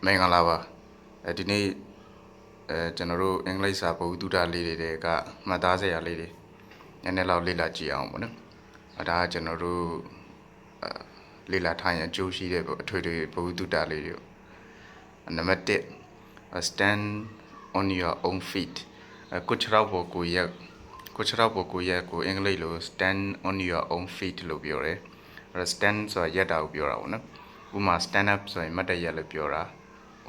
မင်္ဂလာပါဒီနေ့ကျွန်တော်တို့အင်္ဂလိပ်စာဗဟုသုတလေးတွေကမှတ်သားစရာလေးတွေနည်းနည်းလောက်လေ့လာကြည့်အောင်ပေါ့နော်ဒါကကျွန်တော်တို့လေ့လာထားရင်အကျိုးရှိတဲ့အထွေထွေဗဟုသုတလေးတွေနံပါတ်1 stand on your own feet ကိုခြေထောက်ပေါ်ကိုရက်ကိုအင်္ဂလိပ်လို stand on your own feet လို့ပြောတယ်stand ဆိုတာရက်တာကိုပြောတာပေါ့နော်ဥပမာ stand up ဆိုရင်မတ်တက်ရက်လို့ပြောတာ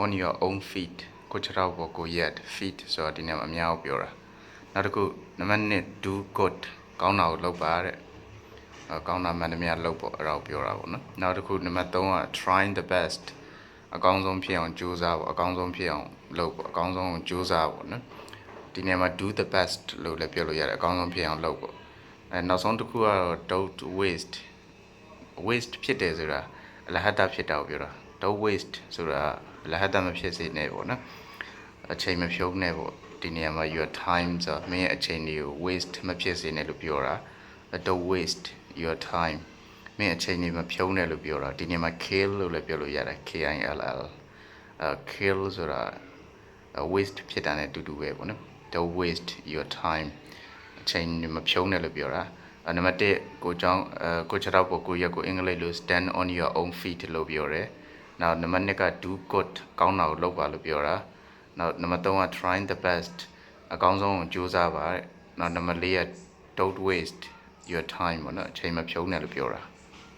on your own feet ကိုခြေထောက်ပေါ်ကိုရက် feet ဆိုတာဒီနေရာမှာအများကိုပြောတာနောက်တစ်ခုနံပါတ်2 do good ကောင်းတာကိုလုပ်ပါတဲ့ကောင်းတာမှန်သမျှလုပ်ပေါ့အဲ့ဒါကိုပြောတာပေါ့နော်နောက်တစ်ခုနံပါတ်3က trying the best အကောင်းဆုံးဖြစ်အောင်ကြိုးစားပေါ့အကောင်းဆုံးဖြစ်အောင်လုပ်ပေါ့အကောင်းဆုံးကြိုးစားပေါ့နော်ဒီနေရာမှာ do the best လို့လည်းပြောလို့ရတယ်အကောင်းဆုံးဖြစ်အောင်လုပ်ပေါ့နောက်ဆုံးတစ်ခုကတော့ don't waste ဖြစ်တယ်ဆိုတာအလဟတဖြစ်တာကိုပြောတာ don't waste ဆိုတာအလဟတမဖြစ်စေနဲ့ပေါ့နော်အချိန်မဖြုံးနဲ့ပေါ့ဒီနေရာမှာ your time ဆိုမင်းရဲ့အချိန်တွေကို waste မဖြစ်စေနဲ့လို့ပြောတာ don't waste your time မင်းအချိန်တွေမဖြုံးနဲ့လို့ပြောတာဒီနေရာမှာ kill လို့လည်းပြောလို့ရတယ် kill kill ဆိုတာ waste ဖြစ်တာနဲ့တူတူပဲပေါ့နော် don't waste your time အချိန်မဖြုံးနဲ့လို့ပြောတာနံပါတ်1ကိုကြောင်းကိုခြေထောက်ပေါ်ကိုရက်ကိုအင်္ဂလိပ်လို stand on your own feet လို့ပြောတယ်နောက်နံပါတ်2က do good ကောင်းတာကိုလုပ်ပါလို့ပြောတာနောက်နံပါတ်3က trying the best အကောင်းဆုံးကိုကြိုးစားပါတဲ့နောက်နံပါတ်4က don't waste your time ပေါ့နော်အချိန်မဖြုံးနဲ့လို့ပြောတာ